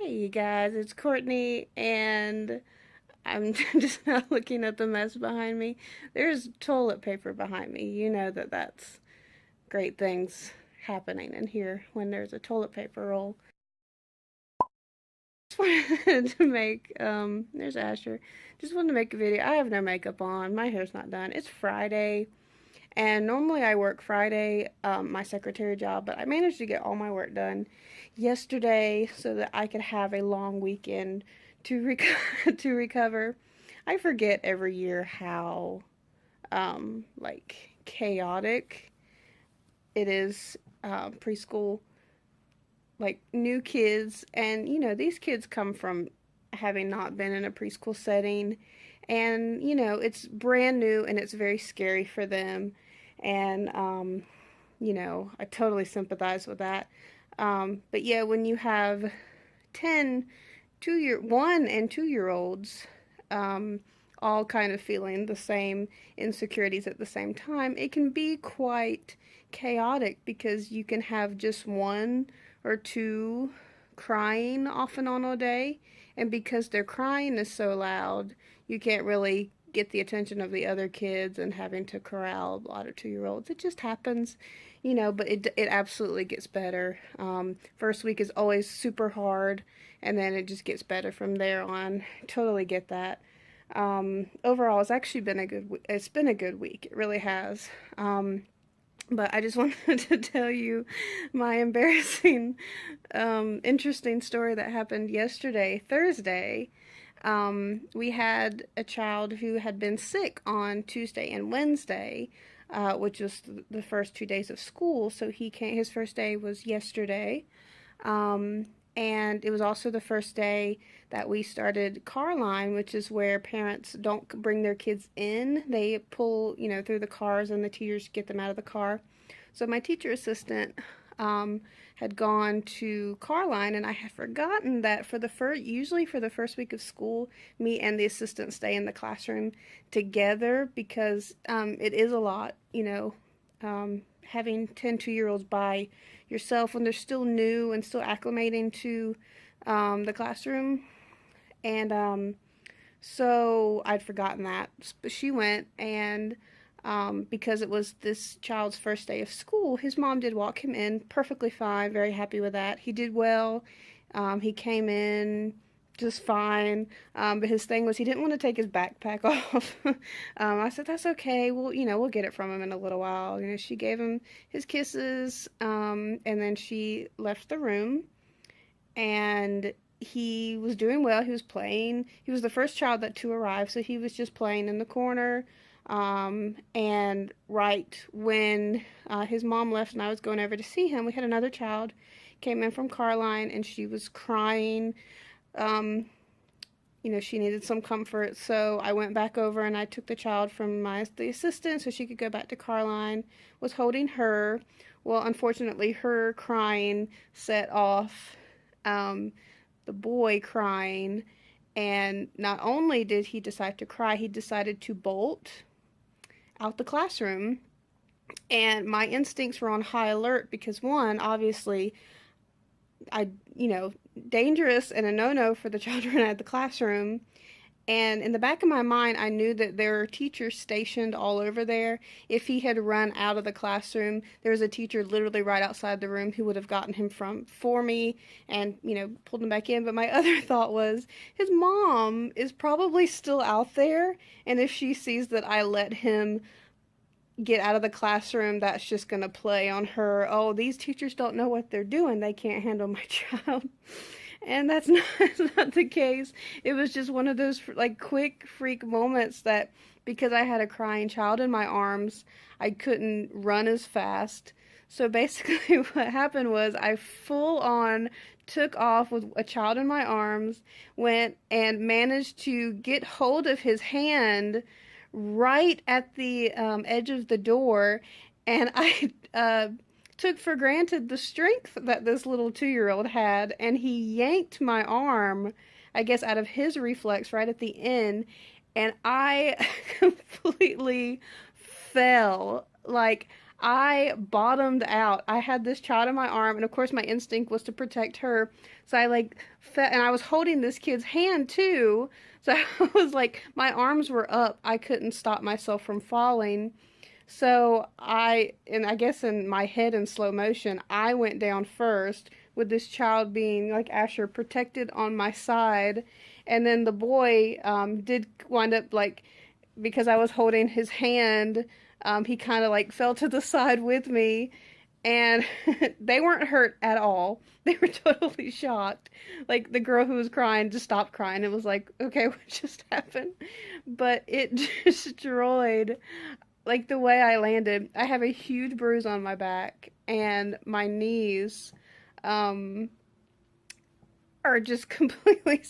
Hey you guys, it's Courtney, and I'm just now looking at the mess behind me. There's toilet paper behind me. You know that that's great things happening in here when there's a toilet paper roll. Just wanted to make, there's Asher. Just wanted to make a video. I have no makeup on. My hair's not done. It's Friday, and normally I work Friday, my secretary job, but I managed to get all my work done yesterday so that I could have a long weekend to recover. I forget every year how like chaotic it is, preschool, like new kids, and these kids come from having not been in a preschool setting, and it's brand new and it's very scary for them, and I totally sympathize with that. But yeah, when you have 10 1 and 2 year olds, all kind of feeling the same insecurities at the same time, it can be quite chaotic because you can have just one or two crying off and on all day, and because their crying is so loud, you can't really get the attention of the other kids and having to corral a lot of 2 year olds. It just happens, but it absolutely gets better. First week is always super hard, and then it just gets better from there on. Totally get that. Overall, it's actually been it's been a good week. It really has. But I just wanted to tell you my embarrassing, interesting story that happened yesterday, Thursday. We had a child who had been sick on Tuesday and Wednesday, which was the first 2 days of school. So his first day was yesterday. And it was also the first day that we started car line, which is where parents don't bring their kids in. They pull, through the cars, and the teachers get them out of the car. So my teacher assistant had gone to car line, and I had forgotten that usually for the first week of school, me and the assistant stay in the classroom together because it is a lot, having 10 2-year-olds by yourself when they're still new and still acclimating to the classroom. And so I'd forgotten that. But she went, and because it was this child's first day of school, his mom did walk him in perfectly fine, very happy with that. He did well. He came in just fine, but his thing was he didn't want to take his backpack off. I said, that's okay, we'll get it from him in a little while. She gave him his kisses, and then she left the room, and he was doing well. He was playing. He was the first child to arrive, so he was just playing in the corner. And right when his mom left and I was going over to see him, we had another child came in from Carline, and she was crying. She needed some comfort, so I went back over and I took the child from the assistant so she could go back to Carline, was holding her. Well, unfortunately, her crying set off the boy crying, and not only did he decide to cry, he decided to bolt out the classroom, and my instincts were on high alert because, one, obviously, dangerous and a no-no for the children at the classroom. And in the back of my mind, I knew that there were teachers stationed all over there. If he had run out of the classroom, there was a teacher literally right outside the room who would have gotten him for me and, pulled him back in. But my other thought was, his mom is probably still out there, and if she sees that I let him get out of the classroom, that's just going to play on her. Oh, these teachers don't know what they're doing. They can't handle my child. And that's not the case. It was just one of those quick freak moments that, because I had a crying child in my arms, I couldn't run as fast. So basically what happened was I full on took off with a child in my arms, went and managed to get hold of his hand right at the edge of the door, and I took for granted the strength that this little 2-year-old had, and he yanked my arm, I guess, out of his reflex right at the end, and I completely fell. Like, I bottomed out. I had this child in my arm, and of course my instinct was to protect her. So I like and I was holding this kid's hand too. So I was like, my arms were up. I couldn't stop myself from falling. So and I guess in my head in slow motion, I went down first with this child being like Asher protected on my side. And then the boy did wind up like, because I was holding his hand, he kind of like fell to the side with me, and they weren't hurt at all. They were totally shocked. Like the girl who was crying just stopped crying. It was like, okay, what just happened? But it destroyed like the way I landed. I have a huge bruise on my back, and my knees um are just completely,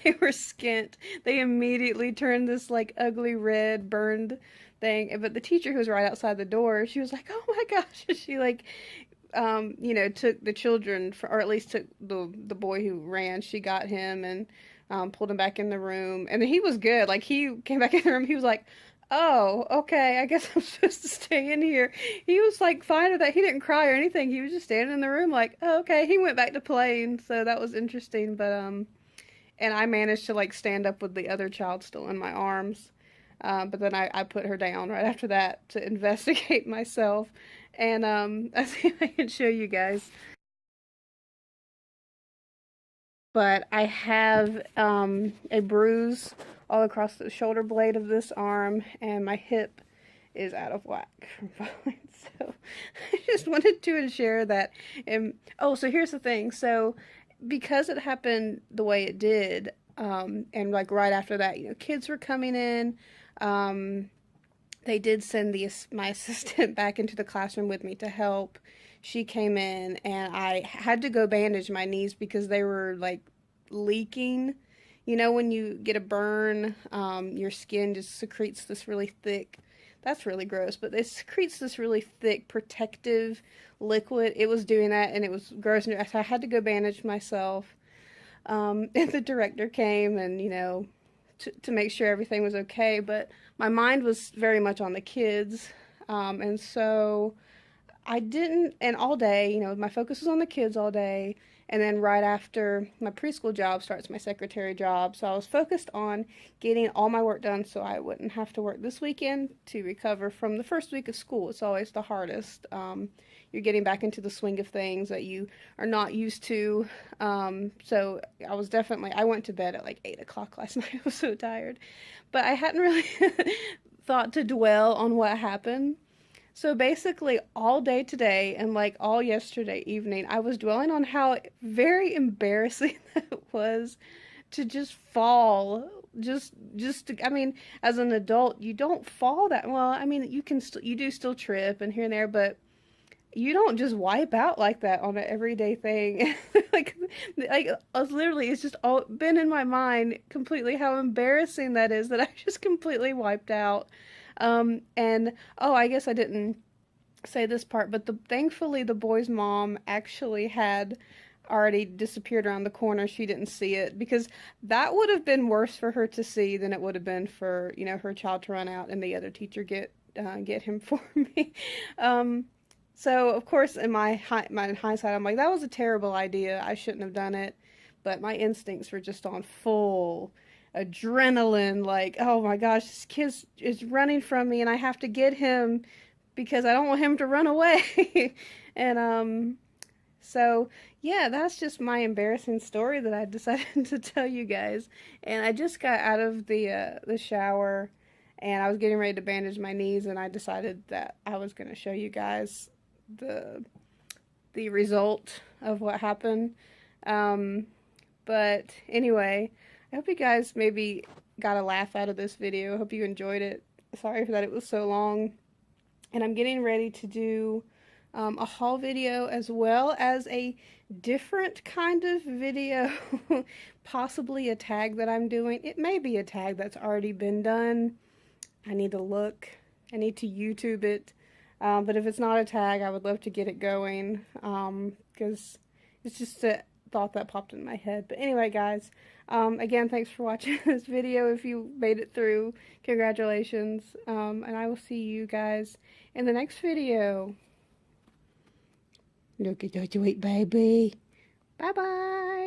they were skint. They immediately turned this like ugly red burned thing. But the teacher who was right outside the door, she was like, "Oh my gosh!" She like, took the children, or at least took the boy who ran. She got him and pulled him back in the room, and he was good. Like he came back in the room, he was like, "Oh, okay, I guess I'm supposed to stay in here." He was like fine with that. He didn't cry or anything. He was just standing in the room like, "Oh, okay." He went back to playing, so that was interesting. But and I managed to like stand up with the other child still in my arms. But then I put her down right after that to investigate myself. And I see if I can show you guys. But I have a bruise all across the shoulder blade of this arm, and my hip is out of whack from falling. So I just wanted to share that. Oh, so here's the thing. So because it happened the way it did, and like right after that, kids were coming in. They did send my assistant back into the classroom with me to help. She came in, and I had to go bandage my knees because they were like leaking. When you get a burn, your skin just secretes this really thick, that's really gross, but it secretes this really thick protective liquid. It was doing that, and it was gross. So I had to go bandage myself. And the director came and, to make sure everything was okay, but my mind was very much on the kids. And so I didn't, and all day, my focus was on the kids all day. And then right after my preschool job starts my secretary job. So I was focused on getting all my work done so I wouldn't have to work this weekend to recover from the first week of school. It's always the hardest. You're getting back into the swing of things that you are not used to. So I went to bed at like 8 o'clock last night. I was so tired. But I hadn't really thought to dwell on what happened. So basically all day today and like all yesterday evening, I was dwelling on how very embarrassing that was to just fall. As an adult, you don't fall that well. I mean, you do still trip and here and there, but you don't just wipe out like that on an everyday thing. like literally, it's just all been in my mind completely how embarrassing that is that I just completely wiped out. I guess I didn't say this part, but thankfully the boy's mom actually had already disappeared around the corner. She didn't see it, because that would have been worse for her to see than it would have been for, her child to run out and the other teacher get him for me. So of course in my hindsight, I'm like, that was a terrible idea. I shouldn't have done it. But my instincts were just on full adrenaline, like, oh my gosh, this kid is running from me and I have to get him because I don't want him to run away. And so yeah, that's just my embarrassing story that I decided to tell you guys. And I just got out of the shower, and I was getting ready to bandage my knees, and I decided that I was going to show you guys the result of what happened. But anyway, I hope you guys maybe got a laugh out of this video. I hope you enjoyed it. Sorry for that it was so long. And I'm getting ready to do a haul video as well as a different kind of video. Possibly a tag that I'm doing. It may be a tag that's already been done. I need to look. I need to YouTube it. But if it's not a tag, I would love to get it going. Because it's just thought that popped in my head. But anyway, guys, again, thanks for watching this video. If you made it through, congratulations. And I will see you guys in the next video. Look at that sweet baby. Bye-bye.